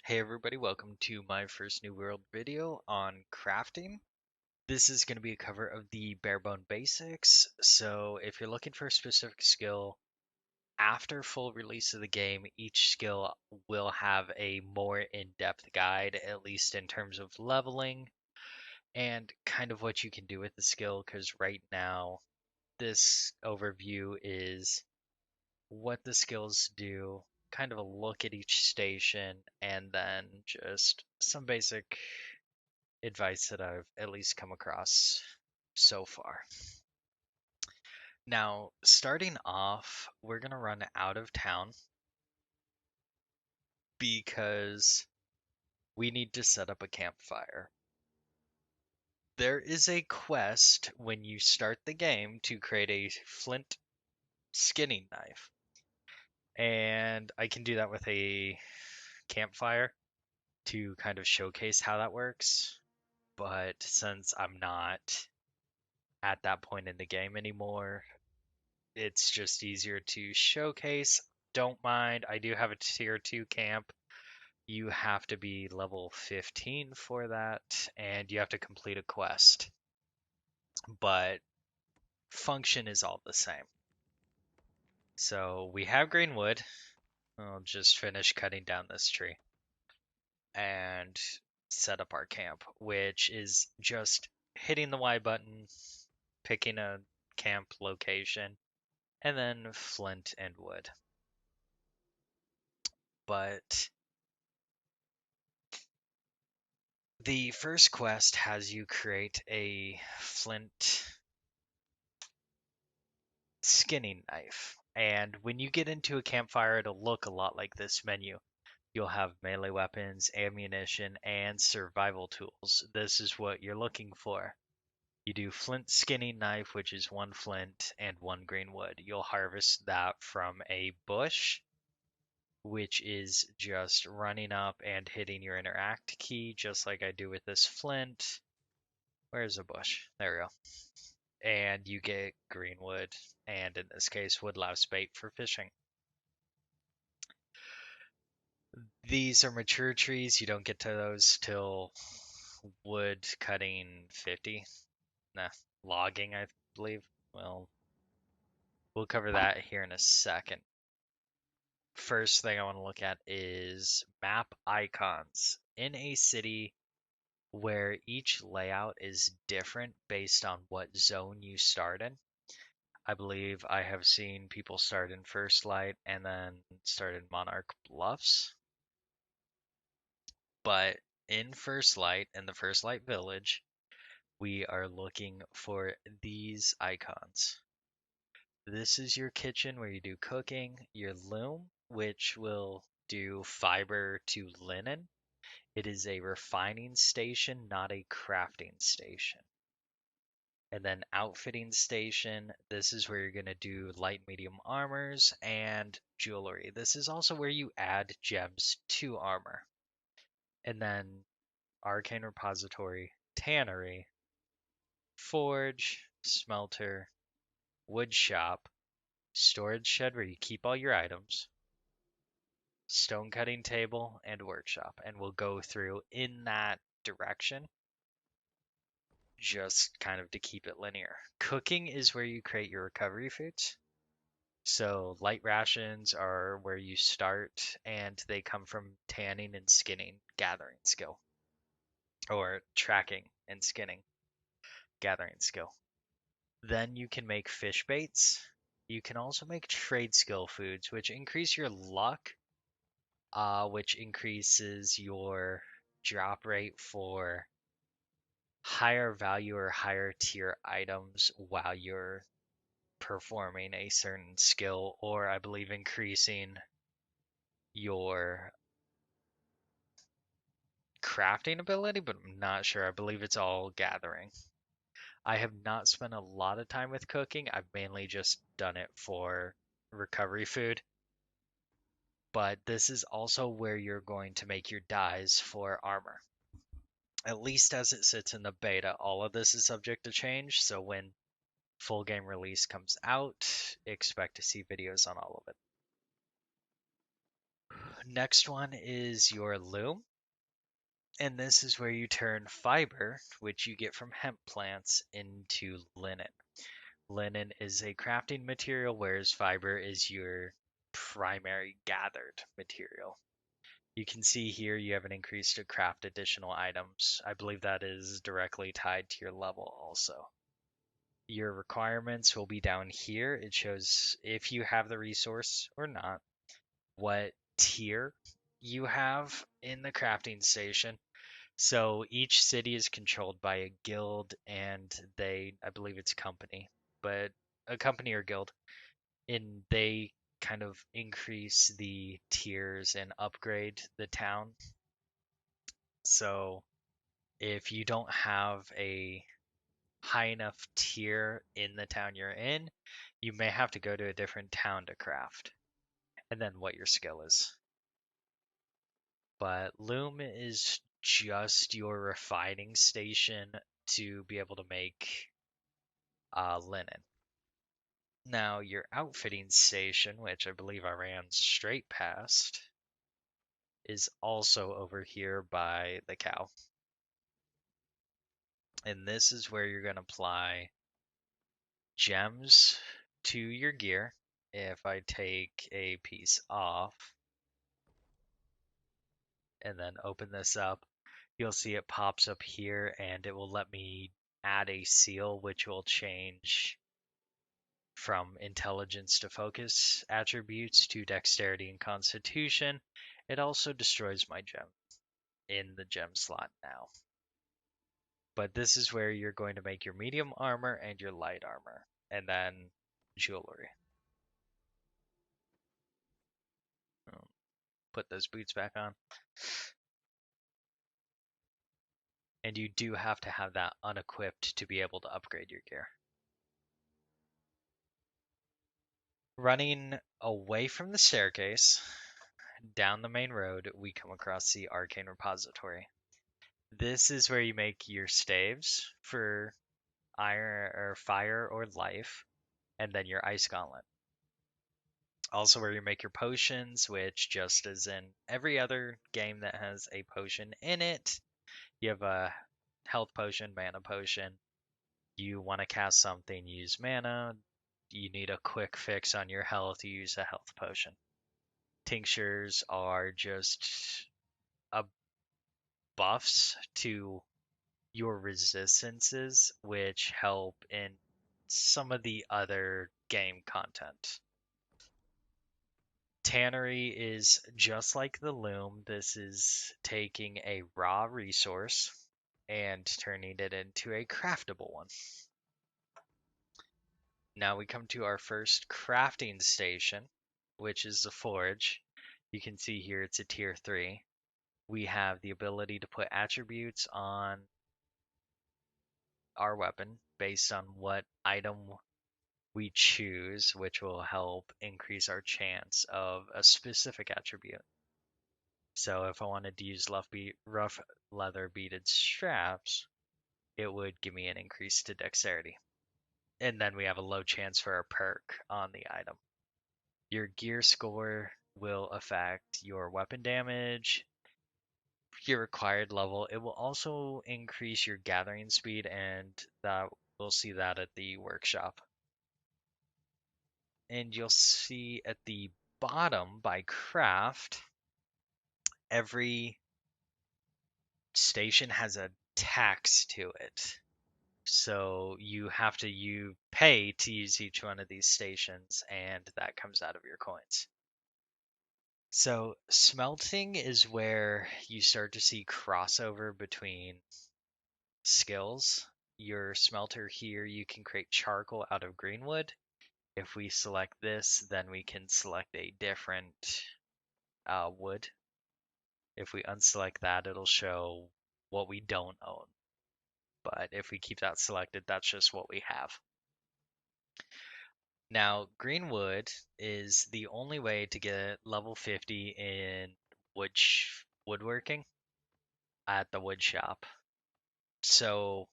Hey everybody, welcome to my first New World video on crafting. This is going to be a cover of the bare bone basics, so if you're looking for a specific skill, after full release of the game, each skill will have a more in-depth guide, at least in terms of leveling and kind of what you can do with the skill, because right now this overview is what the skills do, kind of a look at each station, and then just some basic advice that I've at least come across so far. Now, starting off, we're going to run out of town because we need to set up a campfire. There is a quest when you start the game to create a flint skinning knife. And I can do that with a campfire to kind of showcase how that works. But since I'm not at that point in the game anymore, it's just easier to showcase. Don't mind, I do have a tier 2 camp. You have to be level 15 for that, and you have to complete a quest. But function is all the same. So we have green wood. I'll just finish cutting down this tree and set up our camp, which is just hitting the Y button, picking a camp location, and then flint and wood. But the first quest has you create a flint skinning knife. And when you get into a campfire, it'll look a lot like this menu. You'll have melee weapons, ammunition, and survival tools. This is what you're looking for. You do flint skinning knife, which is 1 flint and 1 green wood. You'll harvest that from a bush, which is just running up and hitting your interact key, just like I do with this flint. Where's a bush? There we go. And you get green wood, and in this case, wood louse bait for fishing. These are mature trees. You don't get to those till wood cutting 50. Nah, logging, I believe. Well, we'll cover that here in a second. First thing I want to look at is map icons. In a city where each layout is different based on what zone you start in, I believe I have seen people start in First Light and then start in Monarch Bluffs. But in First Light, in the First Light Village, we are looking for these icons. This is your kitchen where you do cooking, your loom, which will do fiber to linen. It is a refining station, not a crafting station. And then outfitting station, this is where you're going to do light medium armors and jewelry. This is also where you add gems to armor. And then Arcane Repository, tannery, forge, smelter, wood shop, storage shed where you keep all your items, stone cutting table, and workshop. And we'll go through in that direction, just kind of to keep it linear. Cooking is where you create your recovery foods. So light rations are where you start, and they come from tanning and skinning, gathering skill, or tracking and skinning, gathering skill. Then you can make fish baits. You can also make trade skill foods, which increase your luck, which increases your drop rate for higher value or higher tier items while you're performing a certain skill, or I believe increasing your crafting ability, but I'm not sure. I believe it's all gathering. I have not spent a lot of time with cooking. I've mainly just done it for recovery food. But this is also where you're going to make your dyes for armor. At least as it sits in the beta, all of this is subject to change. So when full game release comes out, expect to see videos on all of it. Next one is your loom, and this is where you turn fiber, which you get from hemp plants, into linen. Linen is a crafting material, whereas fiber is your primary gathered material. You can see here you have an increase to craft additional items. I believe that is directly tied to your level also. Your requirements will be down here. It shows if you have the resource or not, what tier you have in the crafting station. So each city is controlled by a guild and I believe it's a company, but a company or guild, and they kind of increase the tiers and upgrade the town. So if you don't have a high enough tier in the town you're in, you may have to go to a different town to craft, and then what your skill is. But Loom is just your refining station to be able to make linen. Now, your outfitting station, which I believe I ran straight past, is also over here by the cow. And this is where you're going to apply gems to your gear. If I take a piece off and then open this up, you'll see it pops up here and it will let me add a seal, which will change from intelligence to focus attributes to dexterity and constitution. It also destroys my gem in the gem slot now. But this is where you're going to make your medium armor and your light armor, and then jewelry. Put those boots back on. And you do have to have that unequipped to be able to upgrade your gear. Running away from the staircase, down the main road, we come across the Arcane Repository. This is where you make your staves for iron or fire or life, and then your ice gauntlet. Also where you make your potions, which just as in every other game that has a potion in it, you have a health potion, mana potion. You want to cast something, use mana. You need a quick fix on your health, you use a health potion. Tinctures are just a buffs to your resistances, which help in some of the other game content. Tannery is just like the loom. This is taking a raw resource and turning it into a craftable one. Now we come to our first crafting station, which is the forge. You can see here it's a tier 3. We have the ability to put attributes on our weapon based on what item we choose, which will help increase our chance of a specific attribute. So if I wanted to use rough leather beaded straps, it would give me an increase to dexterity. And then we have a low chance for a perk on the item. Your gear score will affect your weapon damage, your required level. It will also increase your gathering speed, and that we'll see that at the workshop. And you'll see at the bottom by craft, every station has a tax to it. So you pay to use each one of these stations, and that comes out of your coins. So smelting is where you start to see crossover between skills. Your smelter here, you can create charcoal out of greenwood. If we select this, then we can select a different wood. If we unselect that, it'll show what we don't own. But if we keep that selected, that's just what we have. Now, greenwood is the only way to get level 50 in woodworking at the wood shop. So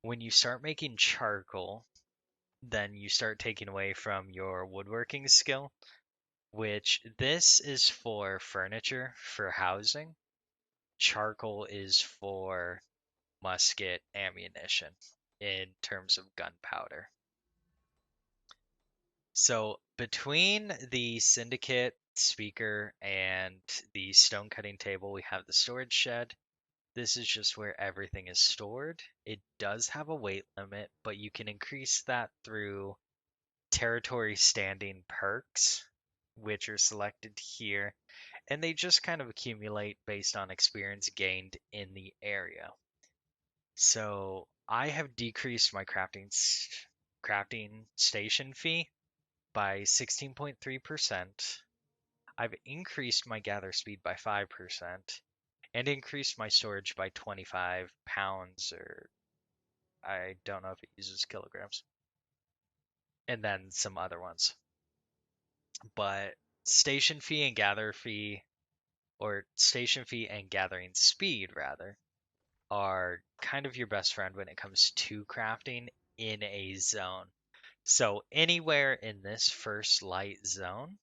when you start making charcoal, then you start taking away from your woodworking skill. which this is for furniture, for housing. Charcoal is for musket ammunition in terms of gunpowder. So between the syndicate speaker and the stone cutting table, we have the storage shed. This is just where everything is stored. It does have a weight limit, but you can increase that through territory standing perks, which are selected here, and they just kind of accumulate based on experience gained in the area. So I have decreased my crafting station fee by 16.3%. I've increased my gather speed by 5% and increased my storage by 25 pounds, or I don't know if it uses kilograms, and then some other ones. But station fee and gather fee, or station fee and gathering speed rather, are kind of your best friend when it comes to crafting in a zone. So anywhere in this first light zone,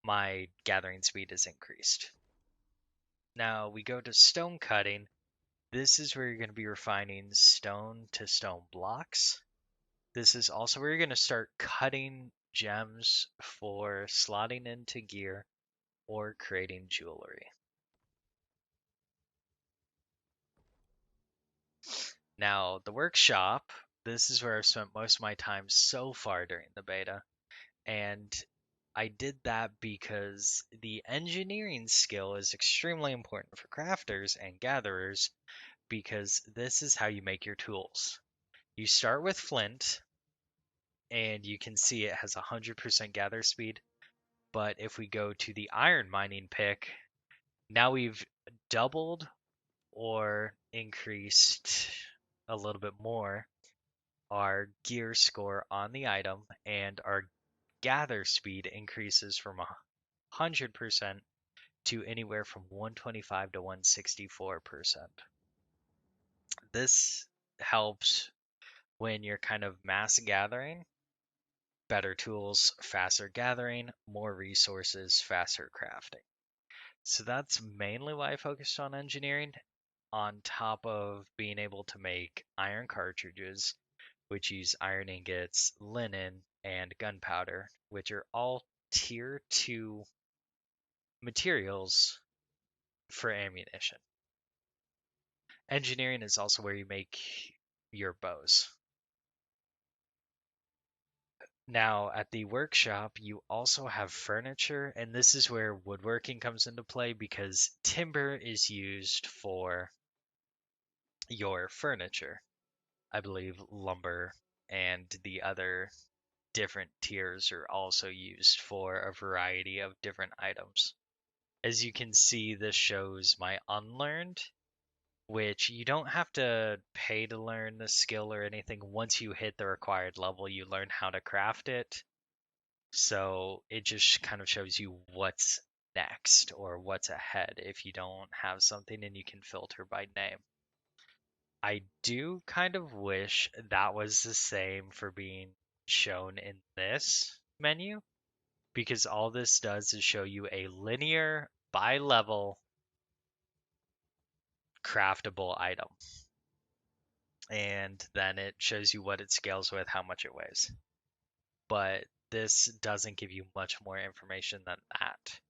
my gathering speed is increased. Now we go to stone cutting. This is where you're going to be refining stone to stone blocks. This is also where you're going to start cutting gems for slotting into gear or creating jewelry. Now, the workshop, this is where I've spent most of my time so far during the beta. And I did that because the engineering skill is extremely important for crafters and gatherers because this is how you make your tools. You start with flint, and you can see it has 100% gather speed. But if we go to the iron mining pick, now we've doubled or increased a little bit more our gear score on the item, and our gather speed increases from 100% to anywhere from 125 to 164%. This helps when you're kind of mass gathering, better tools, faster gathering, more resources, faster crafting. So that's mainly why I focused on engineering, on top of being able to make iron cartridges, which use iron ingots, linen, and gunpowder, which are all tier 2 materials for ammunition. Engineering is also where you make your bows. Now, at the workshop, you also have furniture, and this is where woodworking comes into play because timber is used for your furniture. I believe lumber and the other different tiers are also used for a variety of different items. As you can see, this shows my unlearned, which you don't have to pay to learn the skill or anything. Once you hit the required level, you learn how to craft it. So it just kind of shows you what's next or what's ahead if you don't have something, and you can filter by name. I do kind of wish that was the same for being shown in this menu, because all this does is show you a linear by level craftable item. And then it shows you what it scales with, how much it weighs. But this doesn't give you much more information than that.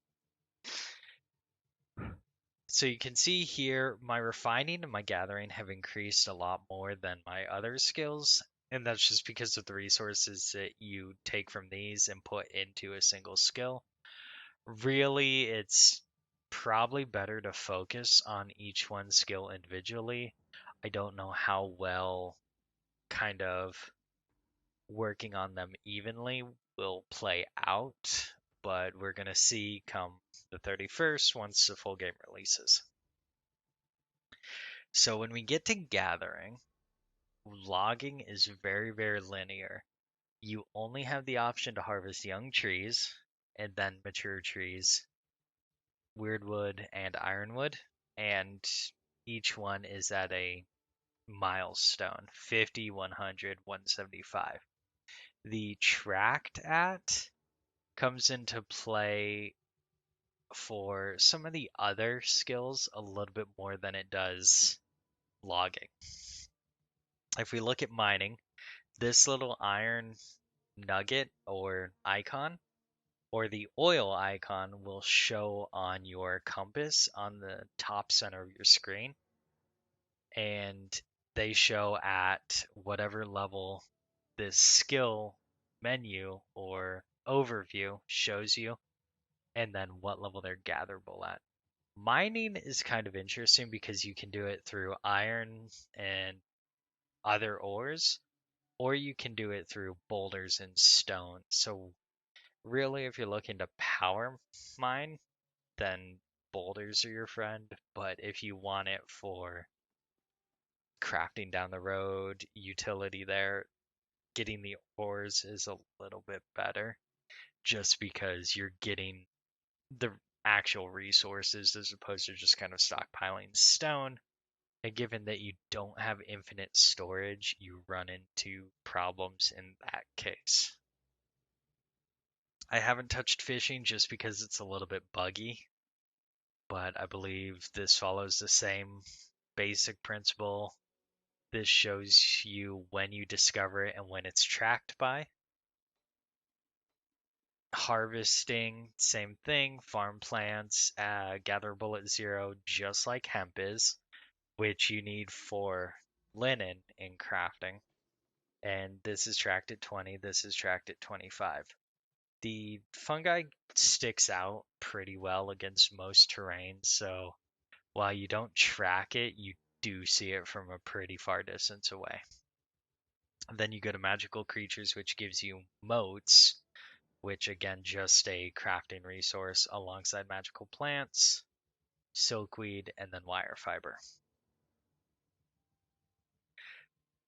So you can see here, my refining and my gathering have increased a lot more than my other skills. And that's just because of the resources that you take from these and put into a single skill. Really, it's probably better to focus on each one skill individually. I don't know how well kind of working on them evenly will play out, but we're going to see come the 31st once the full game releases. So when we get to gathering, logging is very, very linear. You only have the option to harvest young trees and then mature trees, weirdwood and ironwood, and each one is at a milestone 50, 100, 175. The tracked at comes into play for some of the other skills a little bit more than it does logging. If we look at mining, this little iron nugget or icon or the oil icon will show on your compass on the top center of your screen, and they show at whatever level this skill menu or overview shows you, and then what level they're gatherable at. Mining is kind of interesting because you can do it through iron and other ores, or you can do it through boulders and stone. So really, if you're looking to power mine, then boulders are your friend. But if you want it for crafting down the road, utility there, getting the ores is a little bit better just because you're getting the actual resources as opposed to just kind of stockpiling stone. And given that you don't have infinite storage, you run into problems in that case. I haven't touched fishing just because it's a little bit buggy, but I believe this follows the same basic principle. This shows you when you discover it and when it's tracked by. Harvesting, same thing. Farm plants, gatherable at 0, just like hemp is, which you need for linen in crafting. And this is tracked at 20, this is tracked at 25. The fungi sticks out pretty well against most terrains, so while you don't track it, you do see it from a pretty far distance away. And then you go to magical creatures, which gives you moats, which again, just a crafting resource alongside magical plants, silkweed, and then wire fiber.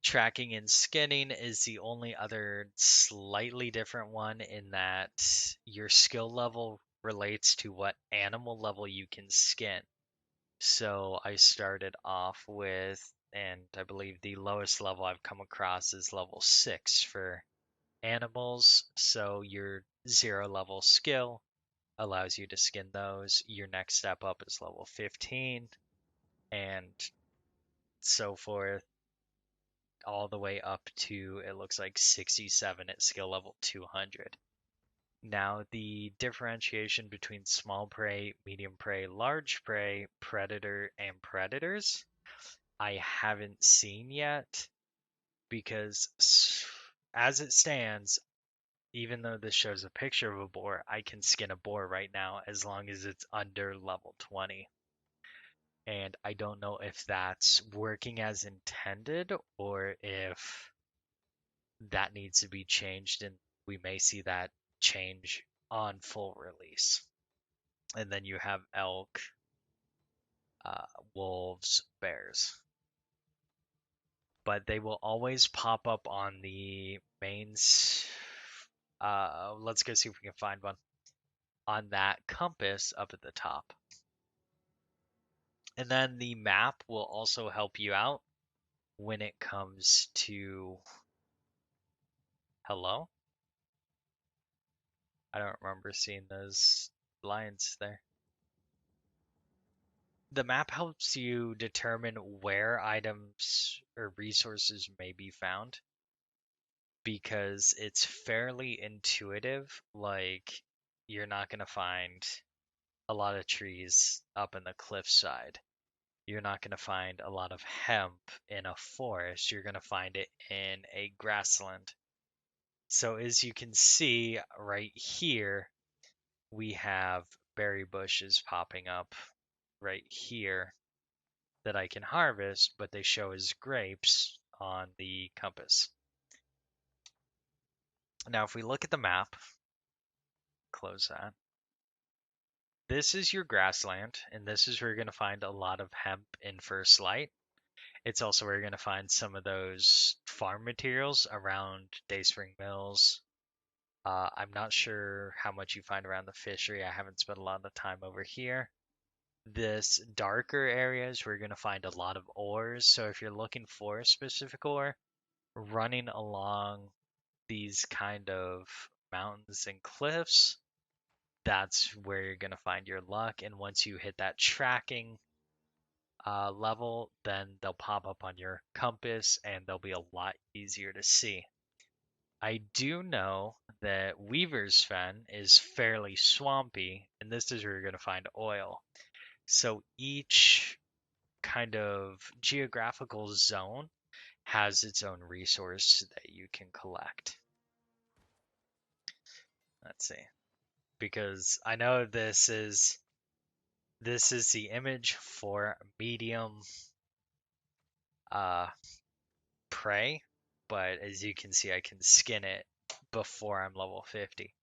Tracking and skinning is the only other slightly different one in that your skill level relates to what animal level you can skin. So I started off with, and I believe the lowest level I've come across is level 6 for animals. So your 0 level skill allows you to skin those. Your next step up is level 15, and so forth, all the way up to it looks like 67 at skill level 200. Now, the differentiation between small prey, medium prey, large prey, predator, and predators, I haven't seen yet because as it stands, even though this shows a picture of a boar, I can skin a boar right now as long as it's under level 20. And I don't know if that's working as intended or if that needs to be changed, and we may see that change on full release. And then you have elk, wolves, bears. But they will always pop up on the mains. Let's go see if we can find one on that compass up at the top. And then the map will also help you out when it comes to. Hello? I don't remember seeing those lines there. The map helps you determine where items or resources may be found because it's fairly intuitive. Like, you're not going to find a lot of trees up in the cliffside. You're not going to find a lot of hemp in a forest. You're going to find it in a grassland. So, as you can see right here, we have berry bushes popping up right here that I can harvest, but they show as grapes on the compass. Now, if we look at the map, close that. This is your grassland, and this is where you're going to find a lot of hemp in first light. It's also where you're going to find some of those farm materials around Dayspring Mills. I'm not sure how much you find around the fishery. I haven't spent a lot of time over here. This darker area is where you're going to find a lot of ores. So if you're looking for a specific ore, running along these kind of mountains and cliffs, that's where you're going to find your luck. And once you hit that tracking level, then they'll pop up on your compass and they'll be a lot easier to see. I do know that Weaver's Fen is fairly swampy, and this is where you're going to find oil. So each kind of geographical zone has its own resource that you can collect. Let's see. Because I know this is the image for medium uh prey, but as you can see I can skin it before I'm level 50.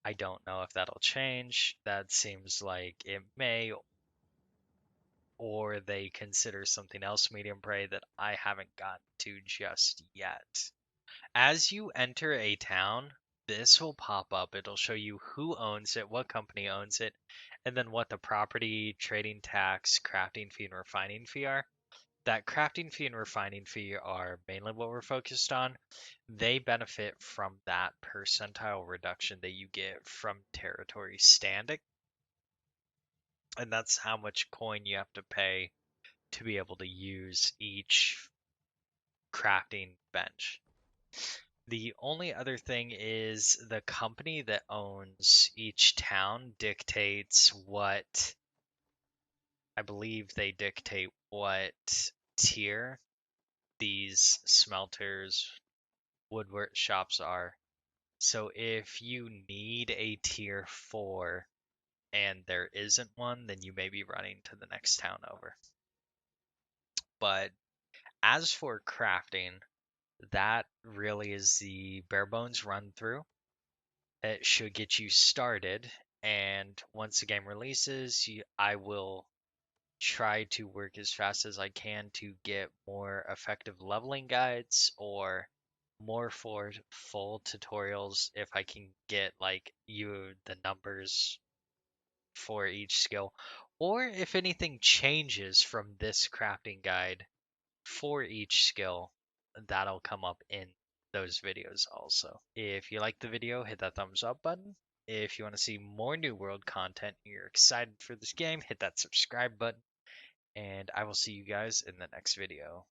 I don't know if that'll change. That seems like it may, or they consider something else medium prey that I haven't gotten to just yet. As you enter a town, this will pop up. It'll show you who owns it, what company owns it, and then what the property, trading tax, crafting fee, and refining fee are. That crafting fee and refining fee are mainly what we're focused on. They benefit from that percentile reduction that you get from territory standing. And that's how much coin you have to pay to be able to use each crafting bench. The only other thing is the company that owns each town dictates what, I believe they dictate what tier these smelters, woodwork shops are. So if you need a tier 4 and there isn't one, then you may be running to the next town over. But as for crafting, that really is the bare bones run through. It should get you started, and once the game releases, I will try to work as fast as I can to get more effective leveling guides or more for full tutorials if I can get like the numbers for each skill, or if anything changes from this crafting guide for each skill, that'll come up in those videos also. If you like the video, hit that thumbs up button. If you want to see more New World content and you're excited for this game, hit that subscribe button. And I will see you guys in the next video.